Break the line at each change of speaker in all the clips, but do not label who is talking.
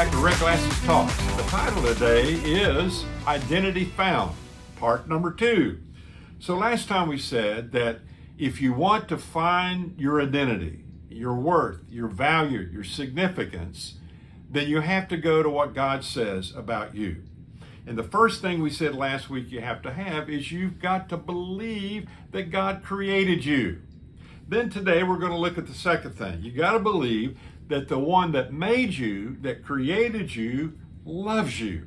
back to Red Glasses Talks. The title today is Identity Found, part number 2. So last time we said that if you want to find your identity, your worth, your value, your significance, then you have to go to what God says about you. And the first thing we said last week you have to have is you've got to believe that God created you. Then today we're going to look at the second thing. You got to believe that the one that made you, that created you, loves you.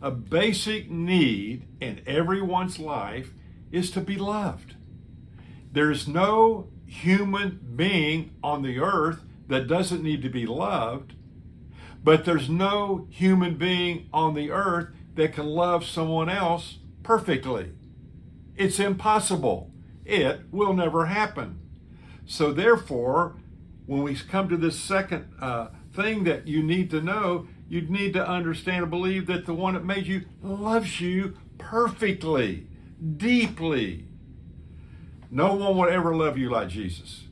A basic need in everyone's life is to be loved. There's no human being on the earth that doesn't need to be loved, but there's no human being on the earth that can love someone else perfectly. It's impossible. It will never happen. So therefore, when we come to this second thing that you need to know, you need to understand and believe that the one that made you loves you perfectly, deeply. No one would ever love you like Jesus.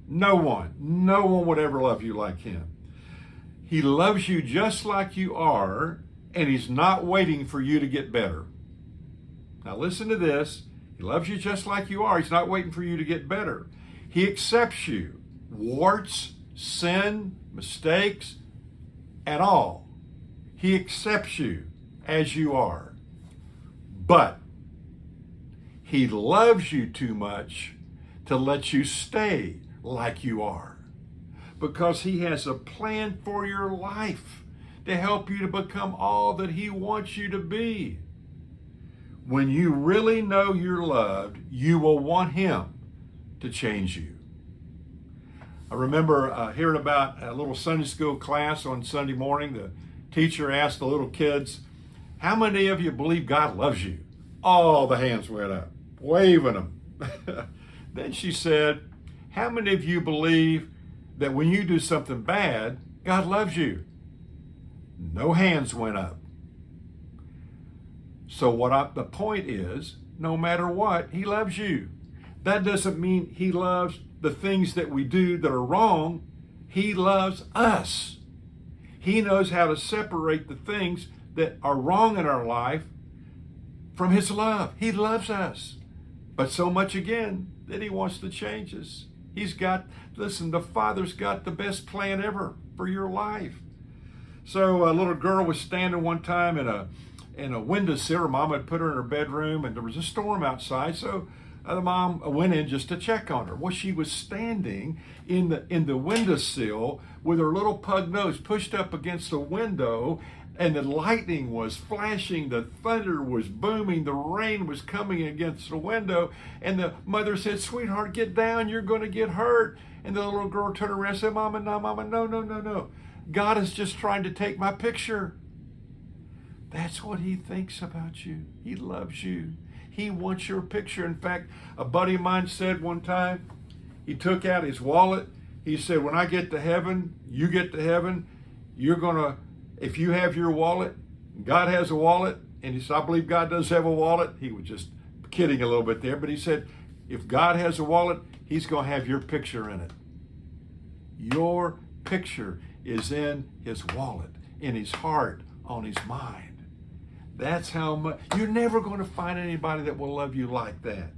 No one. No one would ever love you like him. He loves you just like you are, and he's not waiting for you to get better. Now listen to this. He loves you just like you are. He's not waiting for you to get better. He accepts you. Warts, sin, mistakes, and all. He accepts you as you are. But he loves you too much to let you stay like you are, because he has a plan for your life to help you to become all that he wants you to be. When you really know you're loved, you will want him to change you. I remember hearing about a little Sunday school class on Sunday morning. The teacher asked the little kids, how many of you believe God loves you? All the hands went up, waving them. Then she said, how many of you believe that when you do something bad, God loves you? No hands went up. So the point is, no matter what, he loves you. That doesn't mean he loves the things that we do that are wrong. He loves us. He knows how to separate the things that are wrong in our life from his love. He loves us. But so much again that he wants to change us. The Father's got the best plan ever for your life. So a little girl was standing one time in a windowsill. Her mom had put her in her bedroom, and there was a storm outside. So the mom went in just to check on her. Well, she was standing in the windowsill with her little pug nose pushed up against the window, and the lightning was flashing, the thunder was booming, the rain was coming against the window, and the mother said, sweetheart, get down, you're going to get hurt. And the little girl turned around and said, Mama, no. God is just trying to take my picture. That's what he thinks about you. He loves you. He wants your picture. In fact, a buddy of mine said one time, he took out his wallet. He said, when I get to heaven, you get to heaven, if you have your wallet, God has a wallet, and he said, I believe God does have a wallet. He was just kidding a little bit there, but he said, if God has a wallet, he's going to have your picture in it. Your picture is in his wallet, in his heart, on his mind. That's how much. You're never going to find anybody that will love you like that.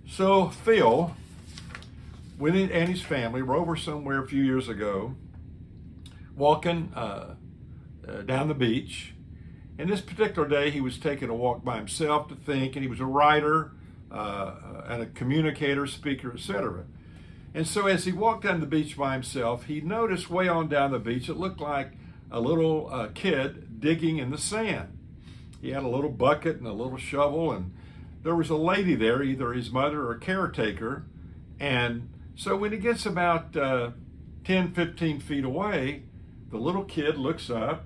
So Phil, and his family were over somewhere a few years ago, walking down the beach. And this particular day, he was taking a walk by himself to think, and he was a writer and a communicator, speaker, etc. And so as he walked down the beach by himself, he noticed way on down the beach, it looked like a little kid digging in the sand. He had a little bucket and a little shovel, and there was a lady there, either his mother or a caretaker. And so when he gets about 10, 15 feet away, the little kid looks up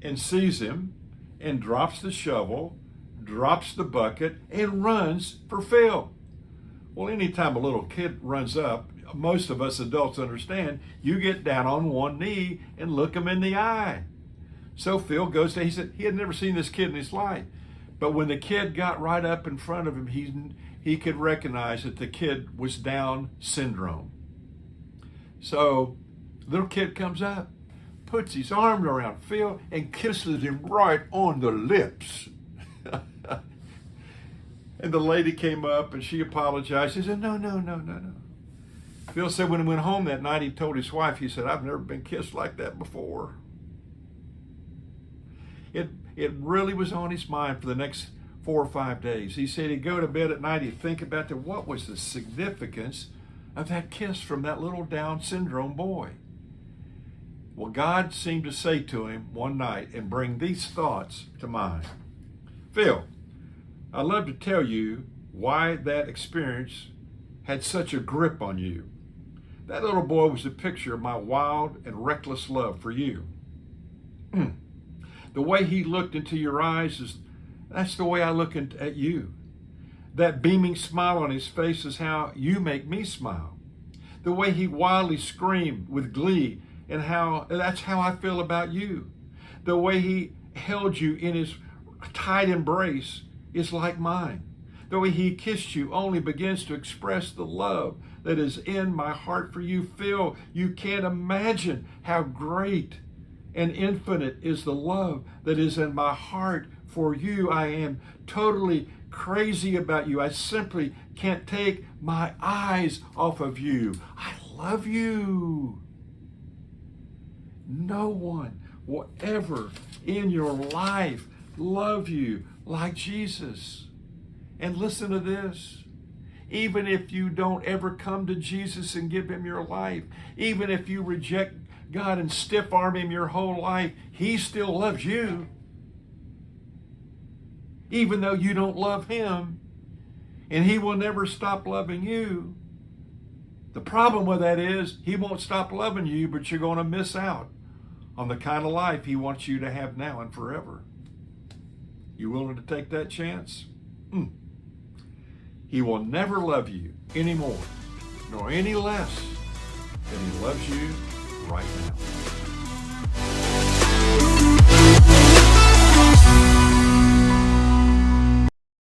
and sees him and drops the shovel, drops the bucket, and runs for Phil. Well, anytime a little kid runs up, most of us adults understand, you get down on one knee and look him in the eye. So Phil goes to, he said he had never seen this kid in his life. But when the kid got right up in front of him, he could recognize that the kid was Down syndrome. So little kid comes up, puts his arm around Phil and kisses him right on the lips. And the lady came up and she apologized. She said, no. Phil said when he went home that night, he told his wife, he said, I've never been kissed like that before. It really was on his mind for the next 4 or 5 days. He said he'd go to bed at night, he'd think about what was the significance of that kiss from that little Down syndrome boy. Well, God seemed to say to him one night and bring these thoughts to mind. Phil, I'd love to tell you why that experience had such a grip on you. That little boy was a picture of my wild and reckless love for you. The way he looked into your eyes, that's the way I look at you. That beaming smile on his face is how you make me smile. The way he wildly screamed with glee, and that's how I feel about you. The way he held you in his tight embrace is like mine. The way he kissed you only begins to express the love that is in my heart for you. Phil, you can't imagine how great and infinite is the love that is in my heart for you. I am totally crazy about you. I simply can't take my eyes off of you. I love you. No one will ever in your life love you like Jesus. And listen to this. Even if you don't ever come to Jesus and give him your life, even if you reject God and stiff arm him your whole life, he still loves you. Even though you don't love him, and he will never stop loving you. The problem with that is he won't stop loving you, but you're going to miss out on the kind of life he wants you to have now and forever. You willing to take that chance? He will never love you any more, nor any less than he loves you right now.